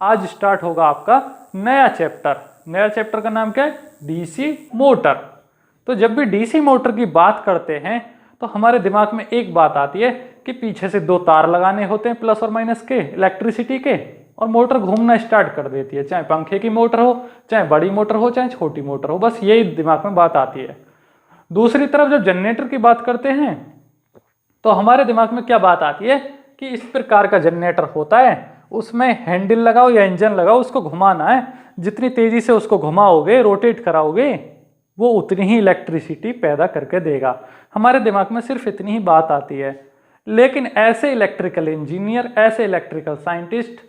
आज स्टार्ट होगा आपका नया चैप्टर। नया चैप्टर का नाम क्या है? DC motor. तो जब भी डीसी मोटर की बात करते हैं तो हमारे दिमाग में एक बात आती है कि पीछे से दो तार लगाने होते हैं प्लस और माइनस के इलेक्ट्रिसिटी के, और मोटर घूमना स्टार्ट कर देती है, चाहे पंखे की मोटर हो, चाहे बड़ी मोटर हो, चाहे छोटी मोटर हो, बस यही दिमाग में बात आती है। दूसरी तरफ जब जनरेटर की बात करते हैं तो हमारे दिमाग में क्या बात आती है कि इस प्रकार का जनरेटर होता है, उसमें हैंडल लगाओ या इंजन लगाओ, उसको घुमाना है, जितनी तेजी से उसको घुमाओगे, रोटेट कराओगे, वो उतनी ही इलेक्ट्रिसिटी पैदा करके देगा। हमारे दिमाग में सिर्फ इतनी ही बात आती है। लेकिन ऐसे इलेक्ट्रिकल इंजीनियर, ऐसे इलेक्ट्रिकल साइंटिस्ट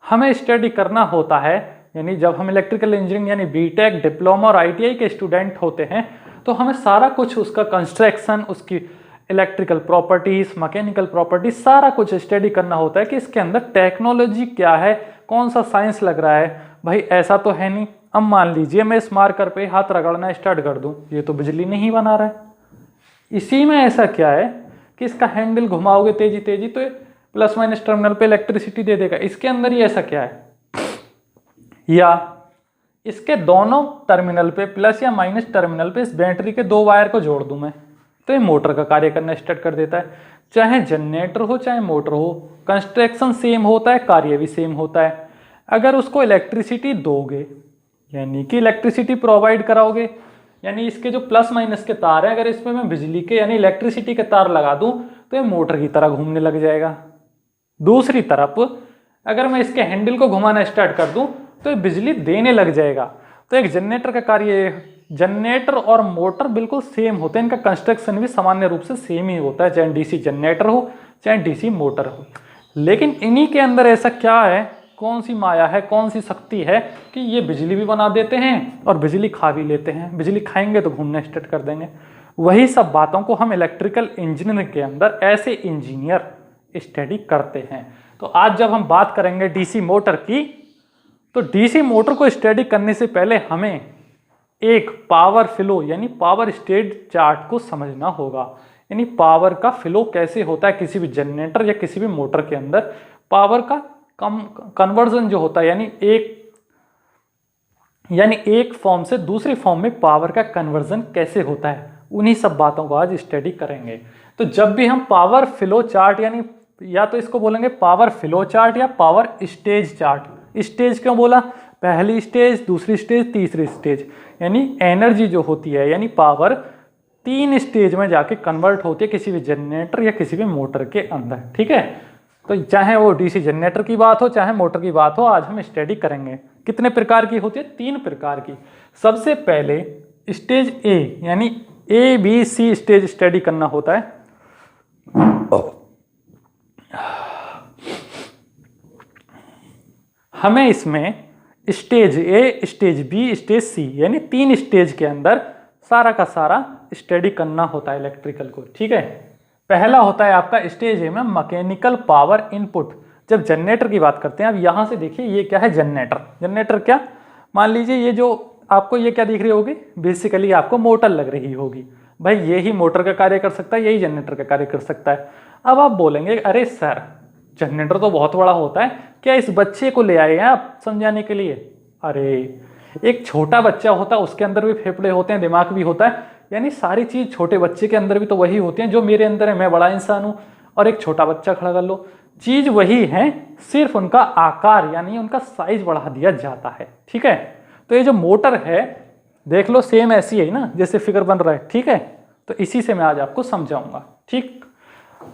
हमें स्टडी करना होता है, यानी जब हम इलेक्ट्रिकल इंजीनियरिंग यानी बीटेक, डिप्लोमा और आईटीआई के स्टूडेंट होते हैं तो हमें सारा कुछ उसका कंस्ट्रक्शन, उसकी इलेक्ट्रिकल प्रॉपर्टीज, मैकेनिकल प्रॉपर्टीज, सारा कुछ स्टडी करना होता है कि इसके अंदर टेक्नोलॉजी क्या है, कौन सा साइंस लग रहा है। भाई ऐसा तो है नहीं, अब मान लीजिए मैं इस मार्कर पे हाथ रगड़ना स्टार्ट कर दूं, ये तो बिजली नहीं बना रहा है। इसी में ऐसा क्या है कि इसका हैंडल घुमाओगे तेजी तेजी तो प्लस माइनस टर्मिनल पे इलेक्ट्रिसिटी दे देगा। इसके अंदर ही ऐसा क्या है, या इसके दोनों टर्मिनल पे, प्लस या माइनस टर्मिनल पे, इस बैटरी के दो वायर को जोड़ दूं मैं तो ये मोटर का कार्य करना स्टार्ट कर देता है। चाहे जनरेटर हो चाहे मोटर हो, कंस्ट्रक्शन सेम होता है, कार्य भी सेम होता है। अगर उसको इलेक्ट्रिसिटी दोगे, यानी कि इलेक्ट्रिसिटी प्रोवाइड कराओगे, यानी इसके जो प्लस माइनस के तार हैं, अगर इसमें मैं बिजली के यानी इलेक्ट्रिसिटी के तार लगा दूं तो ये मोटर की तरह घूमने लग जाएगा। दूसरी तरफ अगर मैं इसके हैंडल को घुमाना स्टार्ट कर दूं तो ये बिजली देने लग जाएगा। तो एक जनरेटर का कार्य, जनरेटर और मोटर बिल्कुल सेम होते हैं, इनका कंस्ट्रक्शन भी सामान्य रूप से सेम ही होता है, चाहे डीसी जनरेटर हो चाहे डीसी मोटर हो। लेकिन इन्हीं के अंदर ऐसा क्या है, कौन सी माया है, कौन सी शक्ति है कि ये बिजली भी बना देते हैं और बिजली खा भी लेते हैं। बिजली खाएंगे तो घूमना स्टार्ट कर देंगे। वही सब बातों को हम इलेक्ट्रिकल इंजीनियरिंग के अंदर ऐसे इंजीनियर स्टडी करते हैं। तो आज जब हम बात करेंगे डीसी मोटर की, तो डीसी मोटर को स्टडी करने से पहले हमें एक पावर फ्लो यानी पावर स्टेट चार्ट को समझना होगा। यानी पावर का फ्लो कैसे होता है किसी भी जनरेटर या किसी भी मोटर के अंदर, पावर का कन्वर्जन जो होता है, यानी एक फॉर्म से दूसरी फॉर्म में पावर का कन्वर्जन कैसे होता है, उन्हीं सब बातों को आज स्टडी करेंगे। तो जब भी हम पावर फ्लो चार्ट, यानी या तो इसको बोलेंगे पावर फ्लो चार्ट या पावर स्टेज चार्ट। स्टेज क्यों बोला? पहली स्टेज, दूसरी स्टेज, तीसरी स्टेज, यानी एनर्जी जो होती है यानी पावर 3 स्टेज में जाके कन्वर्ट होती है किसी भी जनरेटर या किसी भी मोटर के अंदर। ठीक है, तो चाहे वो डीसी जनरेटर की बात हो चाहे मोटर की बात हो, आज हम स्टडी करेंगे। कितने प्रकार की होती है? 3 प्रकार की। सबसे पहले स्टेज ए यानी ABC स्टेज स्टडी करना होता है। हमें इसमें स्टेज ए, स्टेज बी, स्टेज सी यानी 3 स्टेज के अंदर सारा का सारा स्टडी करना होता है इलेक्ट्रिकल को। ठीक है, पहला होता है आपका स्टेज ए में मैकेनिकल पावर इनपुट। जब जनरेटर की बात करते हैं, अब यहां से देखिए ये क्या है, जनरेटर। जनरेटर क्या, मान लीजिए ये जो आपको ये क्या दिख रही होगी, बेसिकली आपको मोटर लग रही होगी। भाई ये ही मोटर का कार्य कर सकता है, यही जनरेटर का कार्य कर सकता है। अब आप बोलेंगे अरे सर जनरेटर तो बहुत बड़ा होता है, क्या इस बच्चे को ले आए हैं आप समझाने के लिए? अरे एक छोटा बच्चा होता है, उसके अंदर भी फेफड़े होते हैं, दिमाग भी होता है, यानी सारी चीज छोटे बच्चे के अंदर भी तो वही होती है जो मेरे अंदर है। मैं बड़ा इंसान हूं और एक छोटा बच्चा खड़ा कर लो, चीज वही है, सिर्फ उनका आकार यानी उनका साइज बढ़ा दिया जाता है। ठीक है, तो ये जो मोटर है देख लो सेम ऐसी है ना जैसे फिगर बन रहा है। ठीक है, तो इसी से मैं आज आपको समझाऊंगा। ठीक,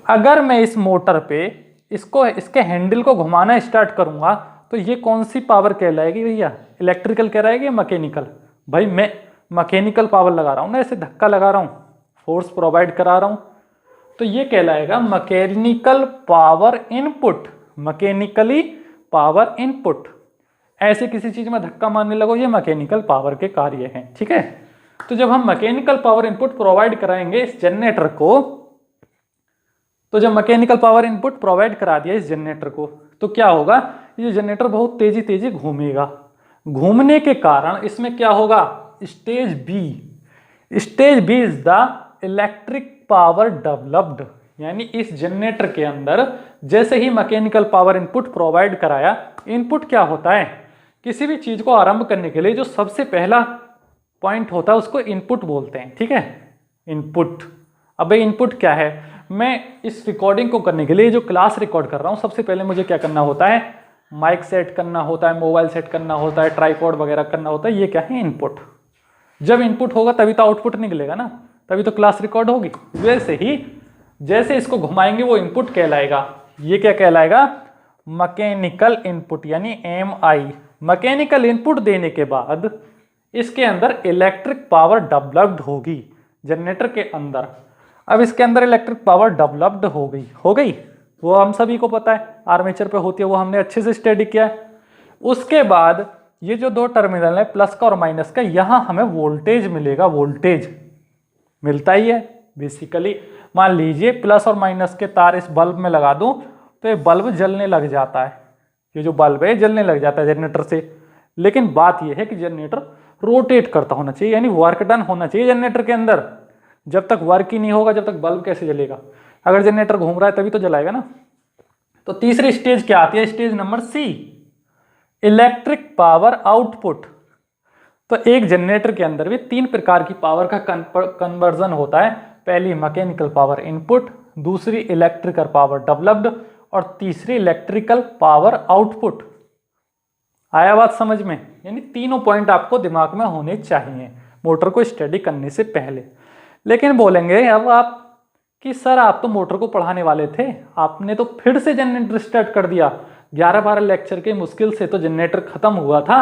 अगर मैं इस मोटर पे इसके हैंडल को घुमाना स्टार्ट करूंगा तो ये कौन सी पावर कहलाएगी भैया? इलेक्ट्रिकल कहलाएगी या मैकेनिकल? भाई मैं मैकेनिकल पावर लगा रहा हूं ना, ऐसे धक्का लगा रहा हूं, फोर्स प्रोवाइड करा रहा हूं, तो ये कहलाएगा mechanical power input. Mechanically power input, ऐसे किसी चीज में धक्का मारने लगो, ये मैकेनिकल पावर के कार्य हैं। ठीक है, तो जब हम मैकेनिकल पावर इनपुट प्रोवाइड कराएंगे इस जनरेटर को, तो जब मैकेनिकल पावर इनपुट प्रोवाइड करा दिया इस जनरेटर को, तो क्या होगा, ये जनरेटर बहुत तेजी तेजी घूमेगा। घूमने के कारण इसमें क्या होगा, stage B. Stage B is the electric power developed, यानी इस जनरेटर के अंदर जैसे ही मैकेनिकल पावर इनपुट प्रोवाइड कराया, इनपुट क्या होता है, किसी भी चीज को आरंभ करने के लिए जो सबसे पहला पॉइंट होता है उसको इनपुट बोलते हैं। ठीक है, इनपुट। अब भाई इनपुट क्या है, मैं इस रिकॉर्डिंग को करने के लिए जो क्लास रिकॉर्ड कर रहा हूँ सबसे पहले मुझे क्या करना होता है, माइक सेट करना होता है, मोबाइल सेट करना होता है, ट्राइपॉड वगैरह करना होता है। ये क्या है, इनपुट। जब इनपुट होगा तभी तो आउटपुट निकलेगा ना, तभी तो क्लास रिकॉर्ड होगी। वैसे ही जैसे इसको घुमाएंगे वो इनपुट कहलाएगा। ये क्या कहलाएगा, मैकेनिकल इनपुट, यानी MI। मैकेनिकल इनपुट देने के बाद इसके अंदर इलेक्ट्रिक पावर डेवलप्ड होगी जनरेटर के अंदर। अब इसके अंदर इलेक्ट्रिक पावर डेवलप्ड हो गई, वो हम सभी को पता है आर्मेचर पे होती है, वो हमने अच्छे से स्टडी किया है। उसके बाद ये जो दो टर्मिनल है प्लस का और माइनस का, यहां हमें वोल्टेज मिलेगा। वोल्टेज मिलता ही है बेसिकली। मान लीजिए प्लस और माइनस के तार इस बल्ब में लगा दूं तो ये बल्ब जलने लग जाता है, ये जो बल्ब है जलने लग जाता है जनरेटर से। लेकिन बात यह है कि जनरेटर रोटेट करता होना चाहिए, यानी वर्क डन होना चाहिए जनरेटर के अंदर। जब तक वर्क ही नहीं होगा, जब तक बल्ब कैसे जलेगा। अगर जनरेटर घूम रहा है तभी तो जलाएगा ना। तो तीसरी स्टेज क्या आती है, stage number C, electric power output. तो एक जनरेटर के अंदर भी 3 प्रकार की पावर का कन्वर्जन होता है। पहली मैकेनिकल पावर इनपुट, दूसरी इलेक्ट्रिकल पावर डेवलप्ड और तीसरी इलेक्ट्रिकल पावर आउटपुट। आया बात समझ में, यानी तीनों पॉइंट आपको दिमाग में होने चाहिए मोटर को स्टडी करने से पहले। लेकिन बोलेंगे अब आप कि सर आप तो मोटर को पढ़ाने वाले थे, आपने तो फिर से जनरेटर स्टार्ट कर दिया। 11-12 लेक्चर के मुश्किल से तो जनरेटर खत्म हुआ था,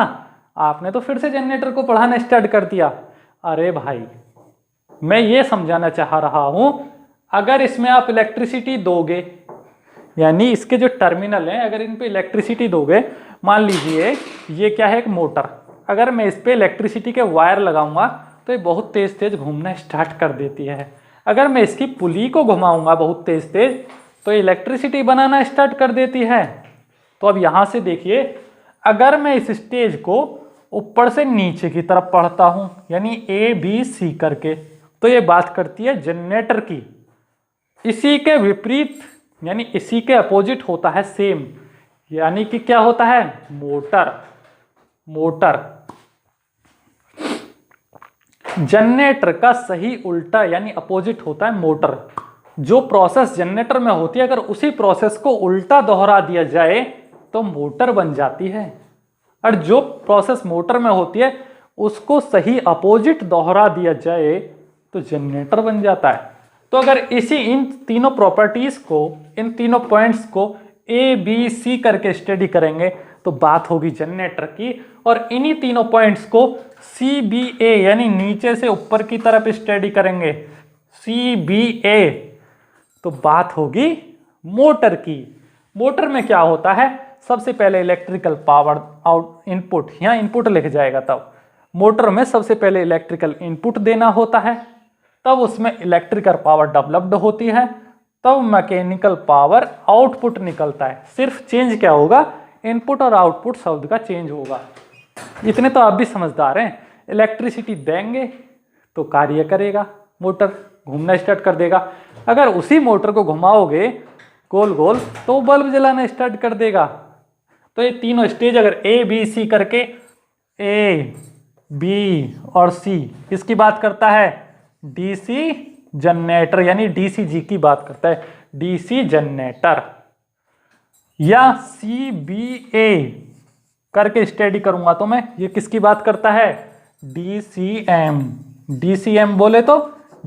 आपने तो फिर से जनरेटर को पढ़ाना स्टार्ट कर दिया। अरे भाई, मैं ये समझाना चाह रहा हूं, अगर इसमें आप इलेक्ट्रिसिटी दोगे, यानी इसके जो टर्मिनल हैं अगर इन पे इलेक्ट्रिसिटी दोगे, मान लीजिए ये क्या है, एक मोटर। अगर मैं इस पे इलेक्ट्रिसिटी के वायर लगाऊंगा तो ये बहुत तेज तेज घूमना स्टार्ट कर देती है। अगर मैं इसकी पुली को घुमाऊंगा बहुत तेज तेज तो इलेक्ट्रिसिटी बनाना स्टार्ट कर देती है। तो अब यहां से देखिए, अगर मैं इस स्टेज को ऊपर से नीचे की तरफ पढ़ता हूं, यानी ABC करके, तो ये बात करती है जनरेटर की। इसी के विपरीत, यानी इसी के अपोजिट होता है सेम, यानी कि क्या होता है, मोटर। मोटर जनरेटर का सही उल्टा यानी अपोजिट होता है मोटर। जो प्रोसेस जनरेटर में होती है अगर उसी प्रोसेस को उल्टा दोहरा दिया जाए तो मोटर बन जाती है, और जो प्रोसेस मोटर में होती है उसको सही अपोजिट दोहरा दिया जाए तो जनरेटर बन जाता है। तो अगर इन तीनों प्रॉपर्टीज को, इन तीनों पॉइंट्स को ABC करके स्टडी करेंगे तो बात होगी जनरेटर की, और इन्हीं तीनों पॉइंट्स को CBA यानी नीचे से ऊपर की तरफ स्टडी करेंगे, CBA, तो बात होगी मोटर की। मोटर में क्या होता है, सबसे पहले इलेक्ट्रिकल पावर आउट इनपुट, यहाँ इनपुट लिख जाएगा, तब मोटर में सबसे पहले इलेक्ट्रिकल इनपुट देना होता है, तब उसमें इलेक्ट्रिकल पावर डेवलप्ड होती है, तब मैकेनिकल पावर आउटपुट निकलता है। सिर्फ चेंज क्या होगा, इनपुट और आउटपुट शब्द का चेंज होगा। इतने तो आप भी समझदार हैं। इलेक्ट्रिसिटी देंगे तो कार्य करेगा, मोटर घूमना स्टार्ट कर देगा। अगर उसी मोटर को घुमाओगे गोल गोल तो बल्ब जलाना स्टार्ट कर देगा। तो ये तीनों स्टेज अगर ABC करके, A, B और C किसकी बात करता है, DC जनरेटर, यानी DCG की बात करता है, DC जनरेटर। या CBA करके स्टडी करूंगा तो मैं, ये किसकी बात करता है, DCM। DCM बोले तो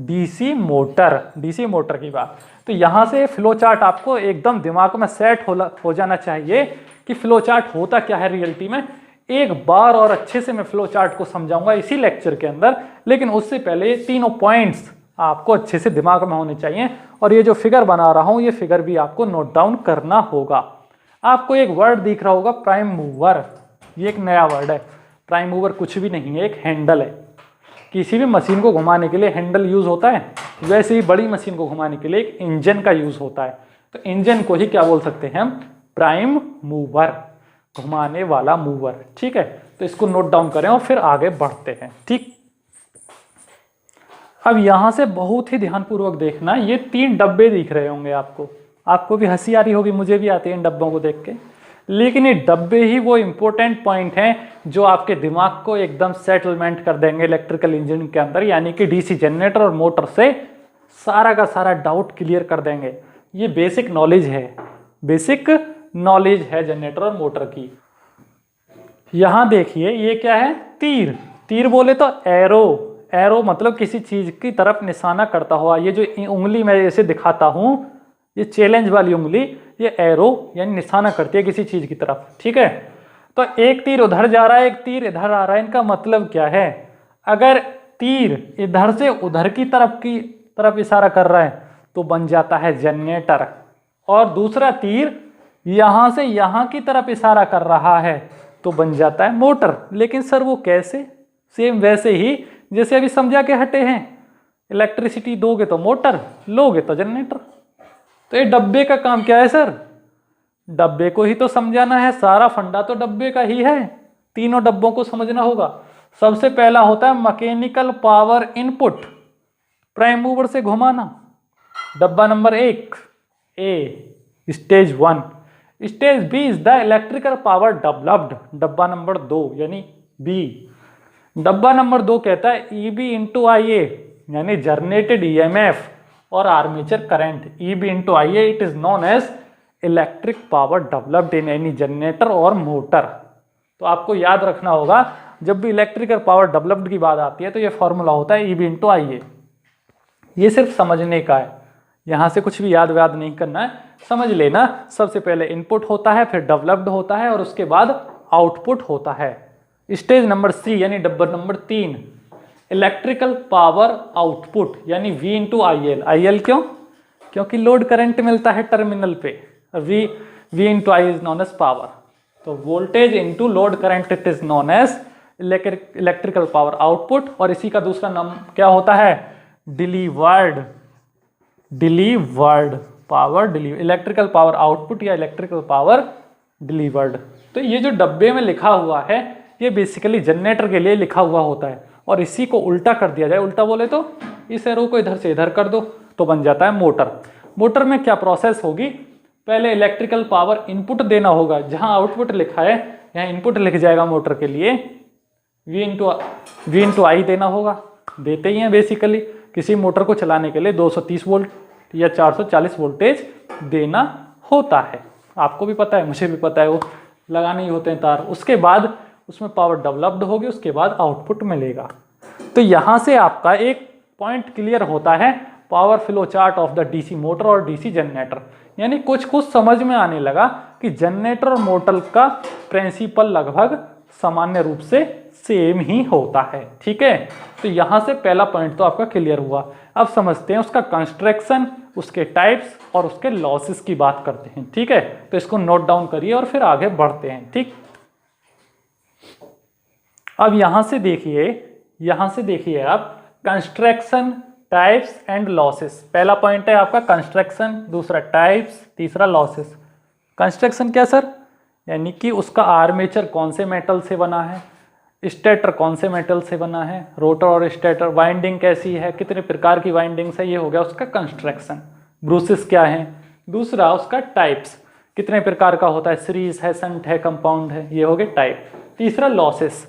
DC मोटर, DC मोटर की बात। तो यहां से फ्लो चार्ट आपको एकदम दिमाग में सेट हो जाना चाहिए कि फ्लो चार्ट होता क्या है रियलिटी में। एक बार और अच्छे से मैं फ्लो चार्ट को समझाऊंगा इसी लेक्चर के अंदर, लेकिन उससे पहले ये तीनों पॉइंट्स आपको अच्छे से दिमाग में होने चाहिए। और ये जो फिगर बना रहा हूं, ये फिगर भी आपको नोट डाउन करना होगा। आपको एक वर्ड दिख रहा होगा, प्राइम मूवर। ये एक नया वर्ड है। प्राइम मूवर कुछ भी नहीं है, एक हैंडल है। किसी भी मशीन को घुमाने के लिए हैंडल यूज होता है, वैसे ही बड़ी मशीन को घुमाने के लिए एक इंजन का यूज होता है। तो इंजन को ही क्या बोल सकते हैं हम, प्राइम मूवर, घुमाने वाला मूवर। ठीक है, तो इसको नोट डाउन करें और फिर आगे बढ़ते हैं। ठीक, अब यहाँ से बहुत ही ध्यानपूर्वक देखना, ये 3 डब्बे दिख रहे होंगे आपको, आपको भी हंसी आ रही होगी, मुझे भी आती है इन डब्बों को देख के, लेकिन ये डब्बे ही वो इम्पोर्टेंट पॉइंट हैं जो आपके दिमाग को एकदम सेटलमेंट कर देंगे इलेक्ट्रिकल इंजीनियरिंग के अंदर, यानी कि डीसी जनरेटर और मोटर से सारा का सारा डाउट क्लियर कर देंगे। ये बेसिक नॉलेज है, बेसिक नॉलेज है जनरेटर और मोटर की। यहाँ देखिए ये क्या है, तीर। तीर बोले तो एरो, एरो मतलब किसी चीज की तरफ निशाना करता हुआ। ये जो उंगली मैं ऐसे दिखाता हूँ, ये चैलेंज वाली उंगली, ये एरो यानी निशाना करती है किसी चीज की तरफ, ठीक है। तो एक तीर उधर जा रहा है, एक तीर इधर आ रहा है, इनका मतलब क्या है, अगर तीर इधर से उधर की तरफ इशारा कर रहा है तो बन जाता है जनरेटर, और दूसरा तीर यहां से यहां की तरफ इशारा कर रहा है तो बन जाता है मोटर। लेकिन सर वो कैसे? सेम वैसे ही जैसे अभी समझा के हटे हैं, इलेक्ट्रिसिटी दोगे तो मोटर, लोगे तो जनरेटर। तो ये डब्बे का काम क्या है सर? डब्बे को ही तो समझाना है, सारा फंडा तो डब्बे का ही है, तीनों डब्बों को समझना होगा। सबसे पहला होता है mechanical power input, prime mover से घुमाना। डब्बा number 1 A, stage 1। Stage B is the electrical power developed, डब्बा नंबर 2 यानी बी। डब्बा नंबर 2 कहता है ईबी इंटू आई ए, यानी जनरेटेड ईएमएफ और armature current. EB into I A, it is known as electric power developed in any generator और motor. तो आपको याद रखना होगा, जब भी इलेक्ट्रिकल पावर डेवलप्ड की बात आती है तो ये फॉर्मूला होता है ईबी इंटू आई ए। ये सिर्फ समझने का है, यहाँ से कुछ भी याद व्याद नहीं करना है, समझ लेना। सबसे पहले इनपुट होता है, फिर डेवलप्ड होता है और उसके बाद आउटपुट होता है। स्टेज नंबर सी यानी डब्बा नंबर 3, इलेक्ट्रिकल पावर आउटपुट यानी V into I L. I L क्यों? क्योंकि लोड करंट मिलता है टर्मिनल पे। V into I is known as power, तो voltage into load current it is known as electrical power output. और इसी का दूसरा नाम क्या होता है? Delivered power, electrical power output या इलेक्ट्रिकल पावर डिलीवर्ड। तो ये जो डब्बे में लिखा हुआ है ये बेसिकली जनरेटर के लिए लिखा हुआ होता है, और इसी को उल्टा कर दिया जाए, उल्टा बोले तो इस एरो को इधर से इधर कर दो तो बन जाता है मोटर। मोटर में क्या प्रोसेस होगी, पहले इलेक्ट्रिकल पावर इनपुट देना होगा, जहां आउटपुट लिखा है यहाँ इनपुट लिख जाएगा मोटर के लिए, V इंटू आई देना होगा। देते ही हैं बेसिकली, किसी मोटर को चलाने के लिए 230 वोल्ट या 440 वोल्टेज देना होता है। आपको भी पता है, मुझे भी पता है, वो लगाने ही होते हैं तार। उसके बाद उसमें पावर डेवलप्ड होगी, उसके बाद आउटपुट मिलेगा। तो यहाँ से आपका एक पॉइंट क्लियर होता है, power flow chart of the DC motor और डीसी जनरेटर। यानी कुछ समझ में आने लगा कि जनरेटर और मोटर का प्रिंसिपल लगभग सामान्य रूप से सेम ही होता है, ठीक है। तो यहाँ से पहला पॉइंट तो आपका क्लियर हुआ। अब समझते हैं उसका कंस्ट्रक्शन, उसके टाइप्स और उसके लॉसेस की बात करते हैं, ठीक है। तो इसको नोट डाउन करिए और फिर आगे बढ़ते हैं, ठीक। अब यहाँ से देखिए आप कंस्ट्रक्शन, टाइप्स एंड लॉसेस। पहला पॉइंट है आपका कंस्ट्रक्शन, दूसरा टाइप्स, तीसरा लॉसेस। कंस्ट्रक्शन क्या सर? यानी कि उसका आर्मेचर कौन से मेटल से बना है, स्टेटर कौन से मेटल से बना है, रोटर और स्टेटर, वाइंडिंग कैसी है, कितने प्रकार की वाइंडिंग्स है, ये हो गया उसका कंस्ट्रक्शन। ब्रूसेस क्या है। दूसरा उसका टाइप्स, कितने प्रकार का होता है, सीरीज है, शंट है, कंपाउंड है, ये हो गए टाइप। तीसरा losses,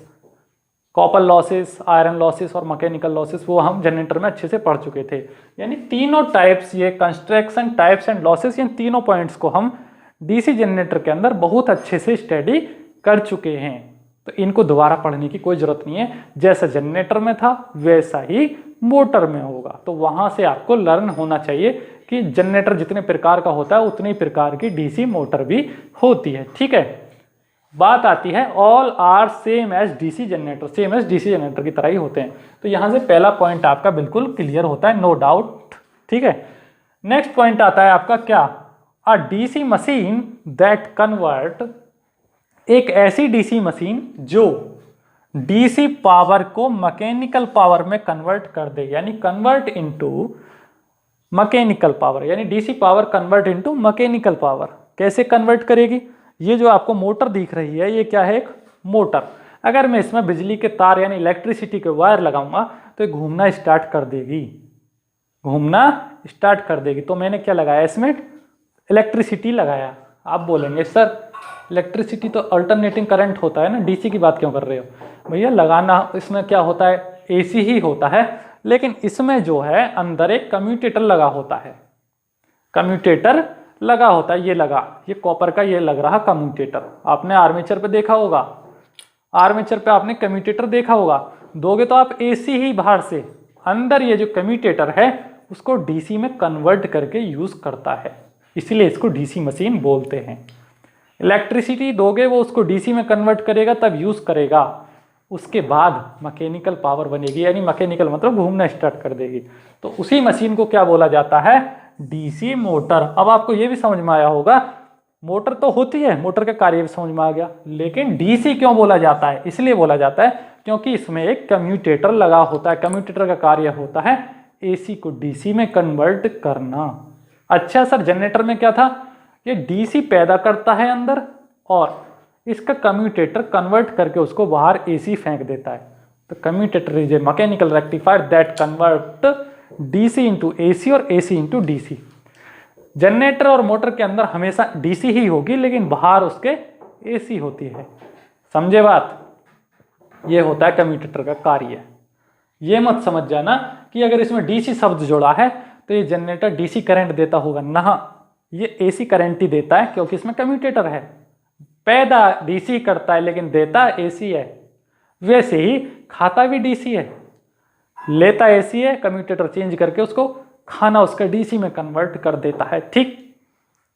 copper losses, iron losses और मैकेनिकल लॉसेस, वो हम जनरेटर में अच्छे से पढ़ चुके थे। यानी तीनों टाइप्स, ये कंस्ट्रक्शन, टाइप्स एंड लॉसेस, इन तीनों पॉइंट्स को हम डीसी जनरेटर के अंदर बहुत अच्छे से स्टडी कर चुके हैं। तो इनको दोबारा पढ़ने की कोई जरूरत नहीं है, जैसा जनरेटर में था वैसा ही मोटर में होगा। तो वहां से आपको लर्न होना चाहिए कि जनरेटर जितने प्रकार का होता है उतनी प्रकार की डीसी मोटर भी होती है, ठीक है। बात आती है all are same as DC generator, same as DC generator की तरह ही होते हैं। तो यहां से पहला पॉइंट आपका बिल्कुल क्लियर होता है, नो डाउट, ठीक है। नेक्स्ट पॉइंट आता है आपका क्या, a DC machine that convert, एक ऐसी डीसी मशीन जो डीसी पावर को मैकेनिकल पावर में कन्वर्ट कर दे, यानी कन्वर्ट इनटू मैकेनिकल पावर, यानी DC power convert into mechanical power. कैसे कन्वर्ट करेगी? ये जो आपको मोटर दिख रही है, ये क्या है, एक मोटर। अगर मैं इसमें बिजली के तार यानी इलेक्ट्रिसिटी के वायर लगाऊंगा तो ये घूमना स्टार्ट कर देगी, घूमना स्टार्ट कर देगी। तो मैंने क्या लगाया इसमें, इलेक्ट्रिसिटी लगाया। आप बोलेंगे सर इलेक्ट्रिसिटी तो अल्टरनेटिंग करंट होता है ना, डीसी की बात क्यों कर रहे हो। भैया लगाना इसमें क्या होता है, एसी ही होता है, लेकिन इसमें जो है अंदर एक कम्यूटेटर लगा होता है, कम्यूटेटर लगा होता है। ये लगा, ये कॉपर का ये लग रहा कम्यूटेटर। आपने आर्मेचर पे देखा होगा, आर्मेचर पे आपने कम्यूटेटर देखा होगा। दोगे तो आप एसी ही बाहर से, अंदर ये जो कम्यूटेटर है उसको डीसी में कन्वर्ट करके यूज करता है, इसीलिए इसको डीसी मशीन बोलते हैं। इलेक्ट्रिसिटी दोगे वो उसको डीसी में कन्वर्ट करेगा, तब यूज करेगा, उसके बाद मैकेनिकल पावर बनेगी, यानी मैकेनिकल मतलब घूमना स्टार्ट कर देगी। तो उसी मशीन को क्या बोला जाता है, डीसी मोटर। अब आपको ये भी समझ में आया होगा, मोटर तो होती है, मोटर का कार्य भी समझ में आ गया, लेकिन डीसी क्यों बोला जाता है, इसलिए बोला जाता है क्योंकि इसमें एक कम्यूटेटर लगा होता है। कम्यूटेटर का कार्य होता है एसी को डीसी में कन्वर्ट करना। अच्छा सर जनरेटर में क्या था, ये डीसी पैदा करता है अंदर और इसका कम्यूटेटर कन्वर्ट करके उसको बाहर एसी फेंक देता है। तो commutator is a mechanical rectifier that convert DC into AC और एसी इंटू डीसी। जनरेटर और मोटर के अंदर हमेशा डीसी ही होगी, लेकिन बाहर उसके एसी होती है। समझे बात, ये होता है कम्यूटेटर का कार्य। ये मत समझ जाना कि अगर इसमें डीसी शब्द जोड़ा है तो ये जनरेटर डीसी करंट देता होगा, ना, ये एसी करंट ही देता है, क्योंकि इसमें कम्यूटेटर है। पैदा डीसी करता है लेकिन देता एसी है, वैसे ही खाता भी डीसी है, लेता एसी है, कम्यूटेटर चेंज करके उसको खाना उसका डीसी में कन्वर्ट कर देता है। ठीक,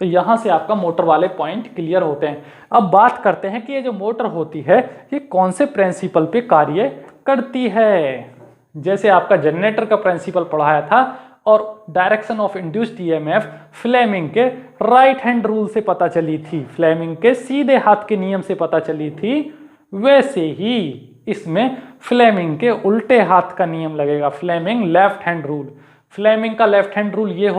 तो यहां से आपका मोटर वाले पॉइंट क्लियर होते हैं। अब बात करते हैं कि ये जो मोटर होती है ये कौन से प्रिंसिपल पे कार्य करती है। जैसे आपका जनरेटर का प्रिंसिपल पढ़ाया था और direction of induced EMF Fleming के राइट हैंड रूल से पता चली थी, फ्लेमिंग के सीधे हाथ के नियम से पता चली थी, वैसे ही इसमें फ्लेमिंग के उल्टे हाथ का नियम लगेगा, Fleming left hand rule. Fleming का लेफ्ट हैंड रूल ये